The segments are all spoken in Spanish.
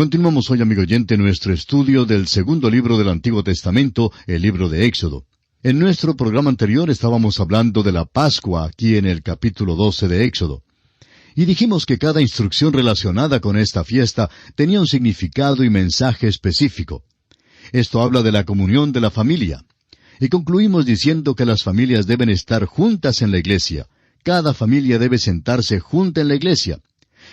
Continuamos hoy, amigo oyente, nuestro estudio del segundo libro del Antiguo Testamento, el libro de Éxodo. En nuestro programa anterior estábamos hablando de la Pascua, aquí en el capítulo 12 de Éxodo. Y dijimos que cada instrucción relacionada con esta fiesta tenía un significado y mensaje específico. Esto habla de la comunión de la familia. Y concluimos diciendo que las familias deben estar juntas en la iglesia. Cada familia debe sentarse junta en la iglesia.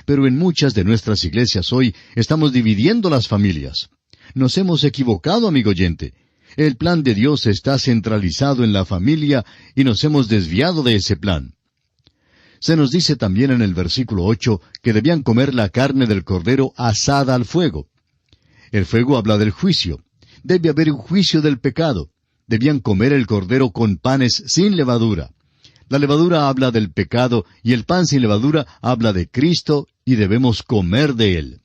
Pero en muchas de nuestras iglesias hoy estamos dividiendo las familias. Nos hemos equivocado, amigo oyente. El plan de Dios está centralizado en la familia y nos hemos desviado de ese plan. Se nos dice también en el versículo 8 que debían comer la carne del cordero asada al fuego. El fuego habla del juicio. Debe haber un juicio del pecado. Debían comer el cordero con panes sin levadura. La levadura habla del pecado y el pan sin levadura habla de Cristo y debemos comer de Él.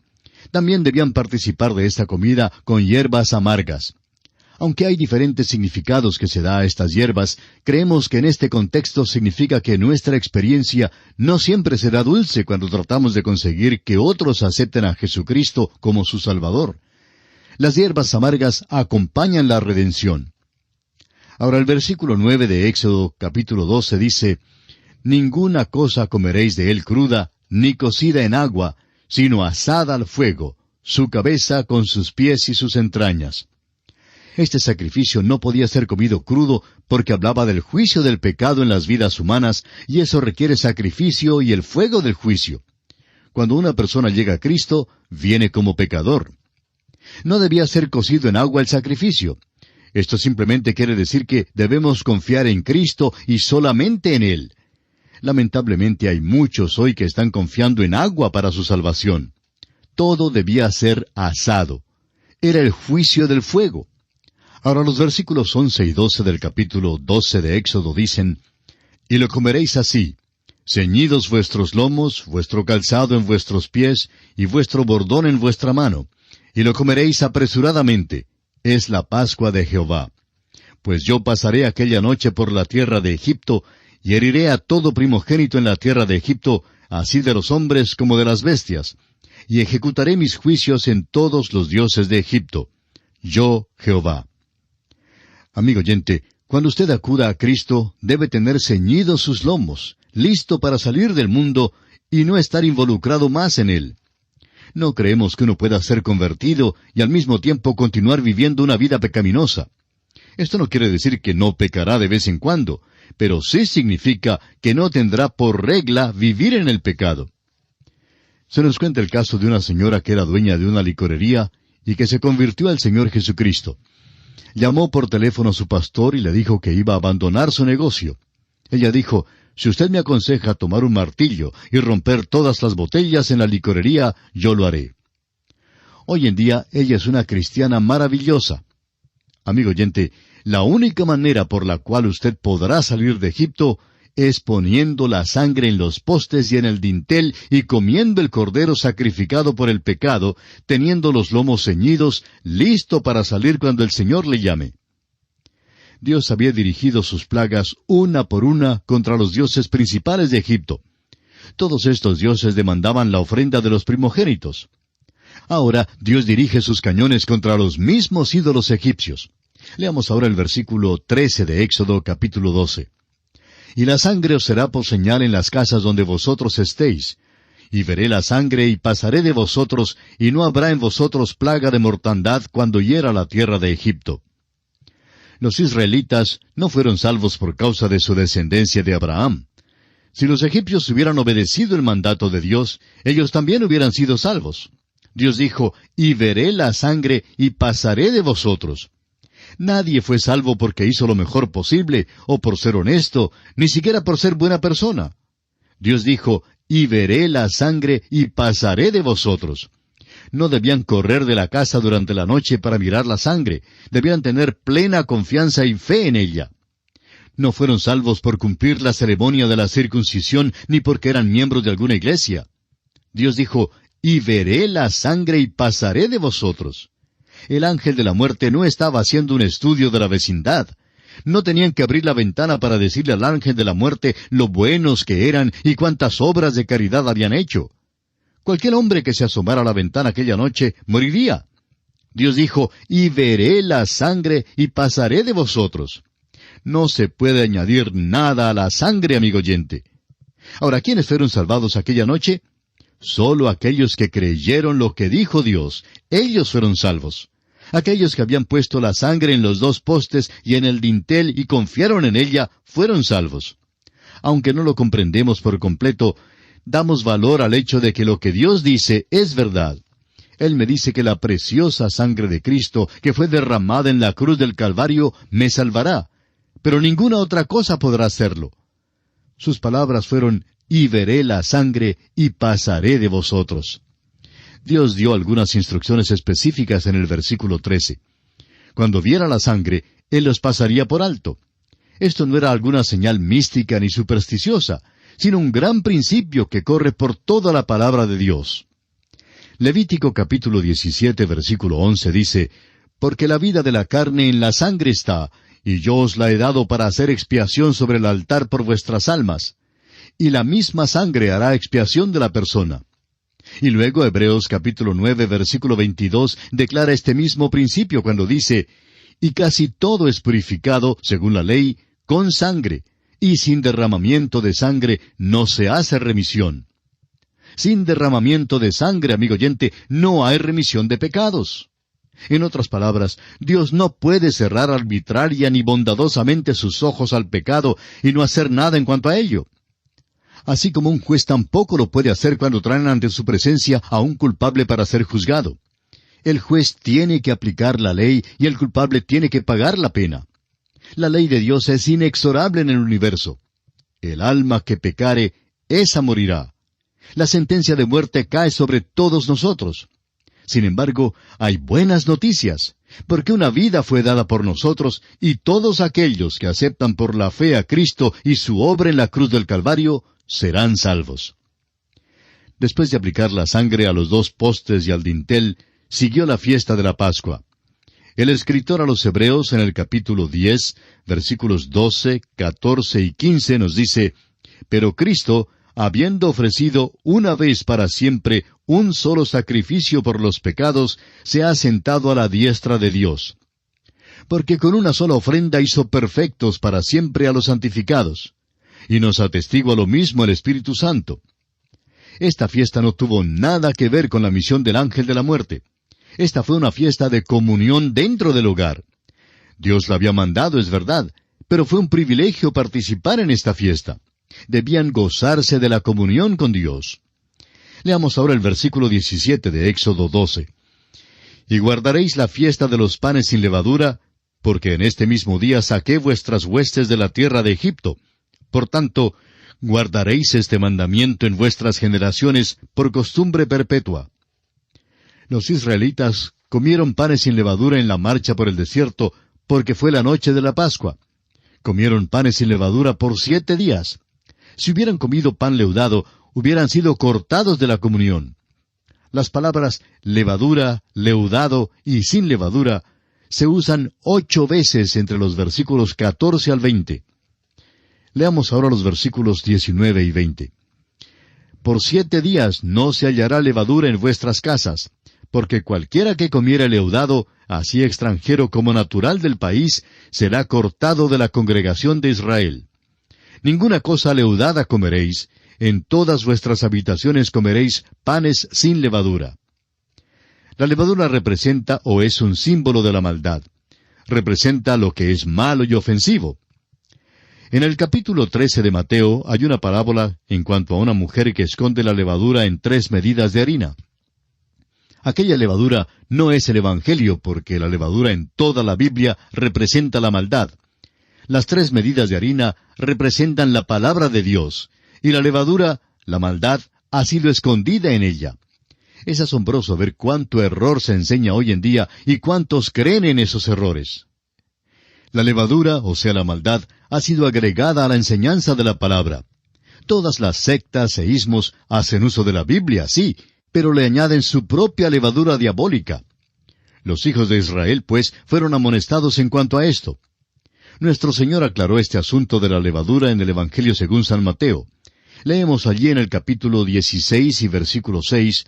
También debían participar de esta comida con hierbas amargas. Aunque hay diferentes significados que se da a estas hierbas, creemos que en este contexto significa que nuestra experiencia no siempre será dulce cuando tratamos de conseguir que otros acepten a Jesucristo como su Salvador. Las hierbas amargas acompañan la redención. Ahora el versículo 9 de Éxodo capítulo 12 dice, «Ninguna cosa comeréis de él cruda, ni cocida en agua, sino asada al fuego, su cabeza con sus pies y sus entrañas». Este sacrificio no podía ser comido crudo porque hablaba del juicio del pecado en las vidas humanas, y eso requiere sacrificio y el fuego del juicio. Cuando una persona llega a Cristo, viene como pecador. No debía ser cocido en agua el sacrificio. Esto simplemente quiere decir que debemos confiar en Cristo y solamente en Él. Lamentablemente hay muchos hoy que están confiando en agua para su salvación. Todo debía ser asado. Era el juicio del fuego. Ahora los versículos 11 y 12 del capítulo 12 de Éxodo dicen, «Y lo comeréis así, ceñidos vuestros lomos, vuestro calzado en vuestros pies, y vuestro bordón en vuestra mano, y lo comeréis apresuradamente, es la Pascua de Jehová. Pues yo pasaré aquella noche por la tierra de Egipto, y heriré a todo primogénito en la tierra de Egipto, así de los hombres como de las bestias, y ejecutaré mis juicios en todos los dioses de Egipto. Yo, Jehová». Amigo oyente, cuando usted acuda a Cristo, debe tener ceñidos sus lomos, listo para salir del mundo y no estar involucrado más en él. No creemos que uno pueda ser convertido y al mismo tiempo continuar viviendo una vida pecaminosa. Esto no quiere decir que no pecará de vez en cuando, pero sí significa que no tendrá por regla vivir en el pecado. Se nos cuenta el caso de una señora que era dueña de una licorería y que se convirtió al Señor Jesucristo. Llamó por teléfono a su pastor y le dijo que iba a abandonar su negocio. Ella dijo, «Si usted me aconseja tomar un martillo y romper todas las botellas en la licorería, yo lo haré». Hoy en día ella es una cristiana maravillosa. Amigo oyente, la única manera por la cual usted podrá salir de Egipto es poniendo la sangre en los postes y en el dintel y comiendo el cordero sacrificado por el pecado, teniendo los lomos ceñidos, listo para salir cuando el Señor le llame. Dios había dirigido sus plagas una por una contra los dioses principales de Egipto. Todos estos dioses demandaban la ofrenda de los primogénitos. Ahora Dios dirige sus cañones contra los mismos ídolos egipcios. Leamos ahora el versículo 13 de Éxodo capítulo 12. «Y la sangre os será por señal en las casas donde vosotros estéis. Y veré la sangre y pasaré de vosotros, y no habrá en vosotros plaga de mortandad cuando hiera la tierra de Egipto». Los israelitas no fueron salvos por causa de su descendencia de Abraham. Si los egipcios hubieran obedecido el mandato de Dios, ellos también hubieran sido salvos. Dios dijo, «Y veré la sangre y pasaré de vosotros». Nadie fue salvo porque hizo lo mejor posible, o por ser honesto, ni siquiera por ser buena persona. Dios dijo, «Y veré la sangre y pasaré de vosotros». No debían correr de la casa durante la noche para mirar la sangre. Debían tener plena confianza y fe en ella. No fueron salvos por cumplir la ceremonia de la circuncisión, ni porque eran miembros de alguna iglesia. Dios dijo, «Y veré la sangre y pasaré de vosotros». El ángel de la muerte no estaba haciendo un estudio de la vecindad. No tenían que abrir la ventana para decirle al ángel de la muerte lo buenos que eran y cuántas obras de caridad habían hecho. Cualquier hombre que se asomara a la ventana aquella noche moriría. Dios dijo, y veré la sangre y pasaré de vosotros. No se puede añadir nada a la sangre, amigo oyente. Ahora, ¿quiénes fueron salvados aquella noche? Solo aquellos que creyeron lo que dijo Dios. Ellos fueron salvos. Aquellos que habían puesto la sangre en los dos postes y en el dintel y confiaron en ella, fueron salvos. Aunque no lo comprendemos por completo, damos valor al hecho de que lo que Dios dice es verdad. Él me dice que la preciosa sangre de Cristo, que fue derramada en la cruz del Calvario, me salvará. Pero ninguna otra cosa podrá hacerlo. Sus palabras fueron, y veré la sangre y pasaré de vosotros. Dios dio algunas instrucciones específicas en el versículo 13. Cuando viera la sangre, Él los pasaría por alto. Esto no era alguna señal mística ni supersticiosa, sino un gran principio que corre por toda la palabra de Dios. Levítico capítulo 17, versículo 11 dice, «Porque la vida de la carne en la sangre está, y yo os la he dado para hacer expiación sobre el altar por vuestras almas. Y la misma sangre hará expiación de la persona». Y luego Hebreos capítulo 9, versículo 22 declara este mismo principio cuando dice, «Y casi todo es purificado, según la ley, con sangre, y sin derramamiento de sangre no se hace remisión». Sin derramamiento de sangre, amigo oyente, no hay remisión de pecados. En otras palabras, Dios no puede cerrar arbitraria ni bondadosamente sus ojos al pecado y no hacer nada en cuanto a ello. Así como un juez tampoco lo puede hacer cuando traen ante su presencia a un culpable para ser juzgado. El juez tiene que aplicar la ley y el culpable tiene que pagar la pena. La ley de Dios es inexorable en el universo. El alma que pecare, esa morirá. La sentencia de muerte cae sobre todos nosotros. Sin embargo, hay buenas noticias, porque una vida fue dada por nosotros, y todos aquellos que aceptan por la fe a Cristo y su obra en la cruz del Calvario, serán salvos. Después de aplicar la sangre a los dos postes y al dintel, siguió la fiesta de la Pascua. El escritor a los Hebreos en el capítulo 10, versículos 12, 14 y 15 nos dice, «Pero Cristo, habiendo ofrecido una vez para siempre un solo sacrificio por los pecados, se ha sentado a la diestra de Dios. Porque con una sola ofrenda hizo perfectos para siempre a los santificados. Y nos atestigua lo mismo el Espíritu Santo». Esta fiesta no tuvo nada que ver con la misión del ángel de la muerte. Esta fue una fiesta de comunión dentro del hogar. Dios la había mandado, es verdad, pero fue un privilegio participar en esta fiesta. Debían gozarse de la comunión con Dios. Leamos ahora el versículo 17 de Éxodo 12. «Y guardaréis la fiesta de los panes sin levadura, porque en este mismo día saqué vuestras huestes de la tierra de Egipto. Por tanto, guardaréis este mandamiento en vuestras generaciones por costumbre perpetua». Los israelitas comieron panes sin levadura en la marcha por el desierto, porque fue la noche de la Pascua. Comieron panes sin levadura por 7 días. Si hubieran comido pan leudado, hubieran sido cortados de la comunión. Las palabras levadura, leudado y sin levadura se usan 8 veces entre los versículos 14 al 20. Leamos ahora los versículos 19 y 20. «Por 7 días no se hallará levadura en vuestras casas, porque cualquiera que comiere leudado, así extranjero como natural del país, será cortado de la congregación de Israel. Ninguna cosa leudada comeréis, en todas vuestras habitaciones comeréis panes sin levadura». La levadura representa o es un símbolo de la maldad. Representa lo que es malo y ofensivo. En el capítulo 13 de Mateo hay una parábola en cuanto a una mujer que esconde la levadura en 3 medidas de harina. Aquella levadura no es el Evangelio, porque la levadura en toda la Biblia representa la maldad. Las 3 medidas de harina representan la palabra de Dios, y la levadura, la maldad, ha sido escondida en ella. Es asombroso ver cuánto error se enseña hoy en día y cuántos creen en esos errores. La levadura, o sea la maldad, ha sido agregada a la enseñanza de la palabra. Todas las sectas e ismos hacen uso de la Biblia, sí, pero le añaden su propia levadura diabólica. Los hijos de Israel, pues, fueron amonestados en cuanto a esto. Nuestro Señor aclaró este asunto de la levadura en el Evangelio según San Mateo. Leemos allí en el capítulo 16 y versículo 6,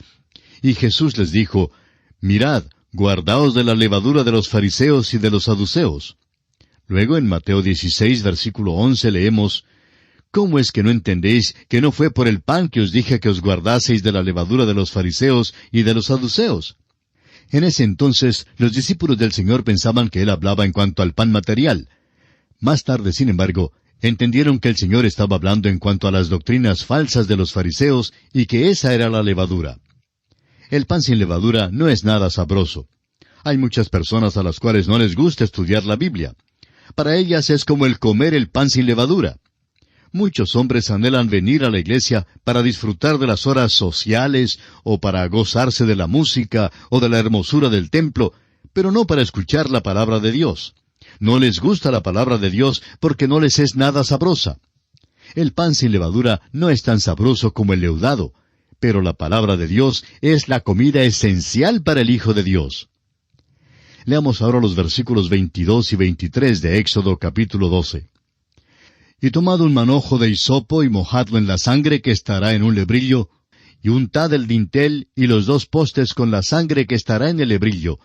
y Jesús les dijo, Mirad, guardaos de la levadura de los fariseos y de los saduceos. Luego en Mateo 16, versículo 11 leemos, ¿Cómo es que no entendéis que no fue por el pan que os dije que os guardaseis de la levadura de los fariseos y de los saduceos? En ese entonces, los discípulos del Señor pensaban que Él hablaba en cuanto al pan material. Más tarde, sin embargo, entendieron que el Señor estaba hablando en cuanto a las doctrinas falsas de los fariseos y que esa era la levadura. El pan sin levadura no es nada sabroso. Hay muchas personas a las cuales no les gusta estudiar la Biblia. Para ellas es como el comer el pan sin levadura. Muchos hombres anhelan venir a la iglesia para disfrutar de las horas sociales o para gozarse de la música o de la hermosura del templo, pero no para escuchar la palabra de Dios. No les gusta la palabra de Dios porque no les es nada sabrosa. El pan sin levadura no es tan sabroso como el leudado, pero la palabra de Dios es la comida esencial para el Hijo de Dios. Leamos ahora los versículos 22 y 23 de Éxodo capítulo 12. Y tomad un manojo de hisopo y mojadlo en la sangre que estará en un lebrillo, y untad el dintel y los 2 postes con la sangre que estará en el lebrillo,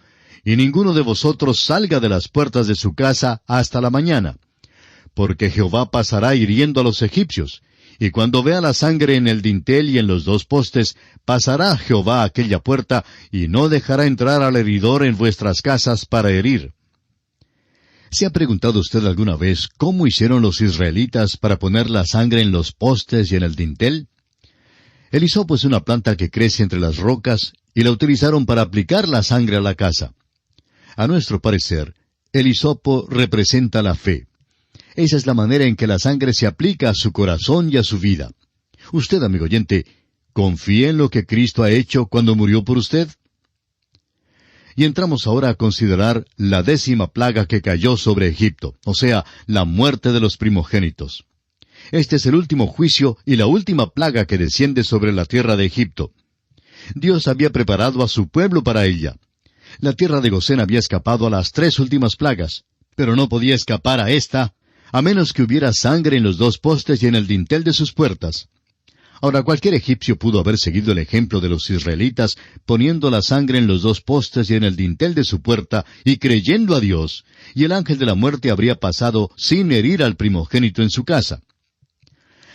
y ninguno de vosotros salga de las puertas de su casa hasta la mañana. Porque Jehová pasará hiriendo a los egipcios, y cuando vea la sangre en el dintel y en los 2 postes, pasará Jehová aquella puerta, y no dejará entrar al heridor en vuestras casas para herir. ¿Se ha preguntado usted alguna vez cómo hicieron los israelitas para poner la sangre en los postes y en el dintel? El hisopo es una planta que crece entre las rocas y la utilizaron para aplicar la sangre a la casa. A nuestro parecer, el hisopo representa la fe. Esa es la manera en que la sangre se aplica a su corazón y a su vida. Usted, amigo oyente, ¿confía en lo que Cristo ha hecho cuando murió por usted? Y entramos ahora a considerar la 10ª plaga que cayó sobre Egipto, o sea, la muerte de los primogénitos. Este es el último juicio y la última plaga que desciende sobre la tierra de Egipto. Dios había preparado a su pueblo para ella. La tierra de Gosén había escapado a las 3 últimas plagas, pero no podía escapar a esta, a menos que hubiera sangre en los 2 postes y en el dintel de sus puertas. Ahora, cualquier egipcio pudo haber seguido el ejemplo de los israelitas, poniendo la sangre en los 2 postes y en el dintel de su puerta, y creyendo a Dios, y el ángel de la muerte habría pasado sin herir al primogénito en su casa.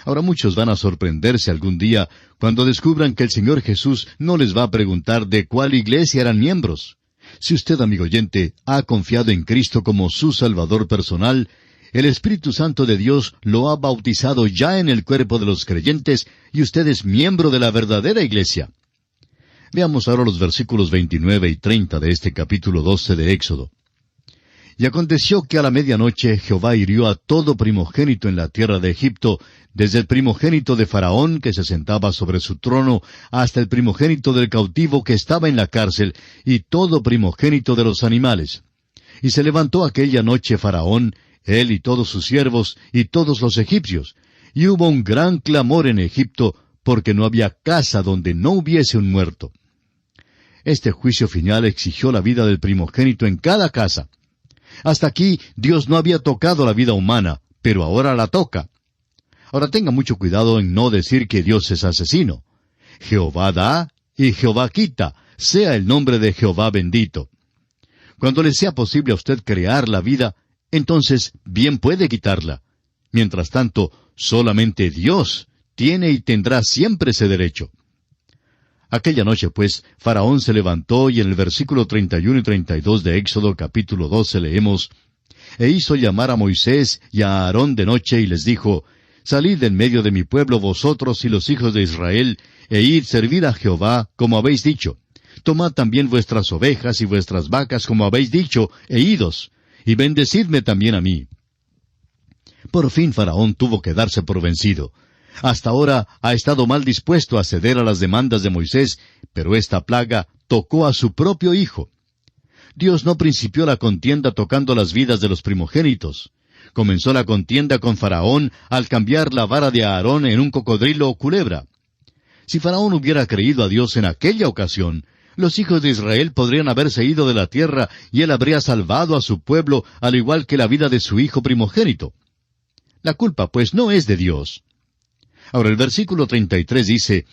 Ahora muchos van a sorprenderse algún día cuando descubran que el Señor Jesús no les va a preguntar de cuál iglesia eran miembros. Si usted, amigo oyente, ha confiado en Cristo como su Salvador personal, el Espíritu Santo de Dios lo ha bautizado ya en el cuerpo de los creyentes y usted es miembro de la verdadera iglesia. Veamos ahora los versículos 29 y 30 de este capítulo 12 de Éxodo. Y aconteció que a la medianoche Jehová hirió a todo primogénito en la tierra de Egipto, desde el primogénito de Faraón que se sentaba sobre su trono, hasta el primogénito del cautivo que estaba en la cárcel, y todo primogénito de los animales. Y se levantó aquella noche Faraón, él y todos sus siervos, y todos los egipcios, y hubo un gran clamor en Egipto, porque no había casa donde no hubiese un muerto. Este juicio final exigió la vida del primogénito en cada casa. Hasta aquí Dios no había tocado la vida humana, pero ahora la toca. Ahora tenga mucho cuidado en no decir que Dios es asesino. Jehová da y Jehová quita, sea el nombre de Jehová bendito. Cuando le sea posible a usted crear la vida, entonces bien puede quitarla. Mientras tanto, solamente Dios tiene y tendrá siempre ese derecho. Aquella noche, pues, Faraón se levantó y en el versículo 31 y 32 de Éxodo capítulo 12 leemos, E hizo llamar a Moisés y a Aarón de noche y les dijo, Salid en medio de mi pueblo vosotros y los hijos de Israel, e id servid a Jehová, como habéis dicho. Tomad también vuestras ovejas y vuestras vacas, como habéis dicho, e idos, y bendecidme también a mí. Por fin Faraón tuvo que darse por vencido. Hasta ahora ha estado mal dispuesto a ceder a las demandas de Moisés, pero esta plaga tocó a su propio hijo. Dios no principió la contienda tocando las vidas de los primogénitos. Comenzó la contienda con Faraón al cambiar la vara de Aarón en un cocodrilo o culebra. Si Faraón hubiera creído a Dios en aquella ocasión, los hijos de Israel podrían haberse ido de la tierra y él habría salvado a su pueblo al igual que la vida de su hijo primogénito. La culpa, pues, no es de Dios. Ahora el versículo 33 dice,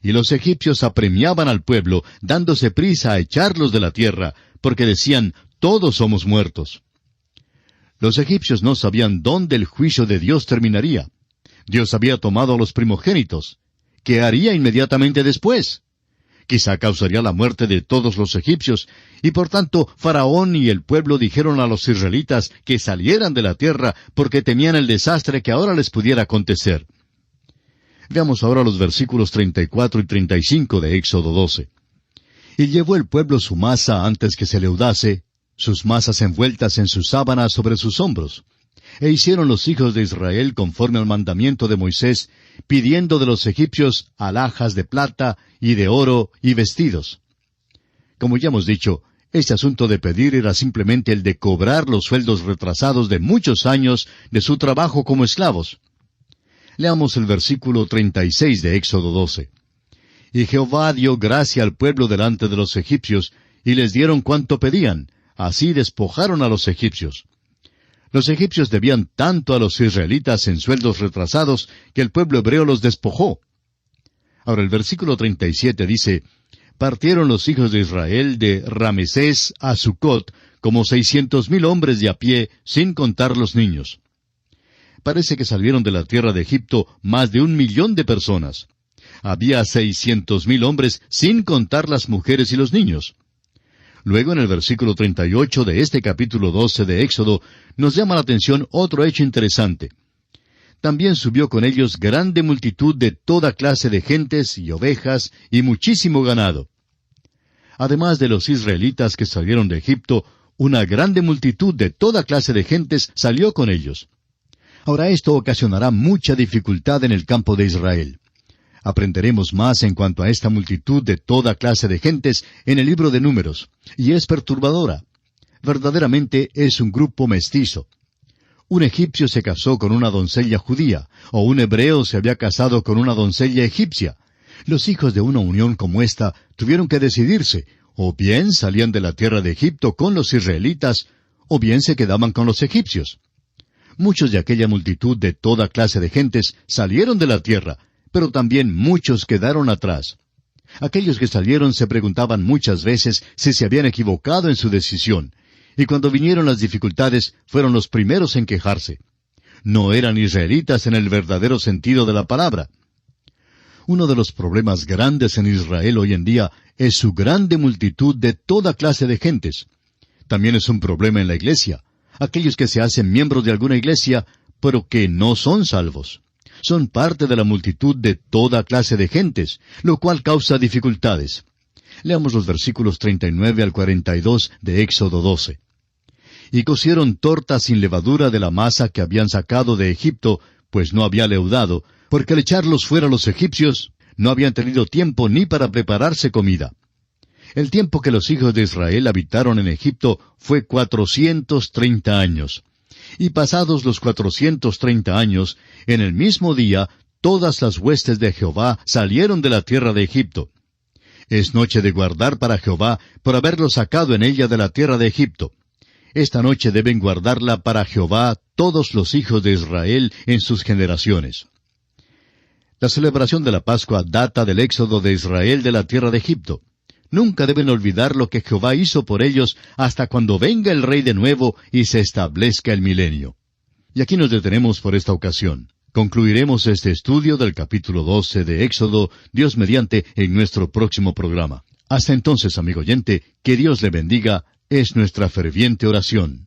y los egipcios apremiaban al pueblo, dándose prisa a echarlos de la tierra, porque decían, todos somos muertos. Los egipcios no sabían dónde el juicio de Dios terminaría. Dios había tomado a los primogénitos. ¿Qué haría inmediatamente después? Quizá causaría la muerte de todos los egipcios, y por tanto Faraón y el pueblo dijeron a los israelitas que salieran de la tierra porque temían el desastre que ahora les pudiera acontecer. Veamos ahora los versículos 34 y 35 de Éxodo 12. Y llevó el pueblo su masa antes que se leudase, sus masas envueltas en sus sábanas sobre sus hombros. E hicieron los hijos de Israel conforme al mandamiento de Moisés, pidiendo de los egipcios alhajas de plata y de oro y vestidos. Como ya hemos dicho, este asunto de pedir era simplemente el de cobrar los sueldos retrasados de muchos años de su trabajo como esclavos. Leamos el versículo 36 de Éxodo 12. Y Jehová dio gracia al pueblo delante de los egipcios, y les dieron cuanto pedían, así despojaron a los egipcios. Los egipcios debían tanto a los israelitas en sueldos retrasados que el pueblo hebreo los despojó. Ahora el versículo 37 dice, partieron los hijos de Israel de Ramesés a Sucot como 600,000 hombres de a pie, sin contar los niños. Parece que salieron de la tierra de Egipto más de 1,000,000 de personas. Había 600,000 hombres, sin contar las mujeres y los niños. Luego, en el versículo 38 de este capítulo 12 de Éxodo, nos llama la atención otro hecho interesante. También subió con ellos grande multitud de toda clase de gentes y ovejas y muchísimo ganado. Además de los israelitas que salieron de Egipto, una grande multitud de toda clase de gentes salió con ellos. Ahora esto ocasionará mucha dificultad en el campo de Israel. Aprenderemos más en cuanto a esta multitud de toda clase de gentes en el libro de Números, y es perturbadora. Verdaderamente es un grupo mestizo. Un egipcio se casó con una doncella judía, o un hebreo se había casado con una doncella egipcia. Los hijos de una unión como esta tuvieron que decidirse, o bien salían de la tierra de Egipto con los israelitas, o bien se quedaban con los egipcios. Muchos de aquella multitud de toda clase de gentes salieron de la tierra, pero también muchos quedaron atrás. Aquellos que salieron se preguntaban muchas veces si se habían equivocado en su decisión, y cuando vinieron las dificultades fueron los primeros en quejarse. No eran israelitas en el verdadero sentido de la palabra. Uno de los problemas grandes en Israel hoy en día es su grande multitud de toda clase de gentes. También es un problema en la iglesia. Aquellos que se hacen miembros de alguna iglesia, pero que no son salvos. Son parte de la multitud de toda clase de gentes, lo cual causa dificultades. Leamos los versículos 39 al 42 de Éxodo 12. Y cocieron tortas sin levadura de la masa que habían sacado de Egipto, pues no había leudado, porque al echarlos fuera los egipcios, no habían tenido tiempo ni para prepararse comida. El tiempo que los hijos de Israel habitaron en Egipto fue 430 años. Y pasados los 430 años, en el mismo día, todas las huestes de Jehová salieron de la tierra de Egipto. Es noche de guardar para Jehová por haberlo sacado en ella de la tierra de Egipto. Esta noche deben guardarla para Jehová todos los hijos de Israel en sus generaciones. La celebración de la Pascua data del éxodo de Israel de la tierra de Egipto. Nunca deben olvidar lo que Jehová hizo por ellos hasta cuando venga el Rey de nuevo y se establezca el milenio. Y aquí nos detenemos por esta ocasión. Concluiremos este estudio del capítulo 12 de Éxodo, Dios mediante, en nuestro próximo programa. Hasta entonces, amigo oyente, que Dios le bendiga, es nuestra ferviente oración.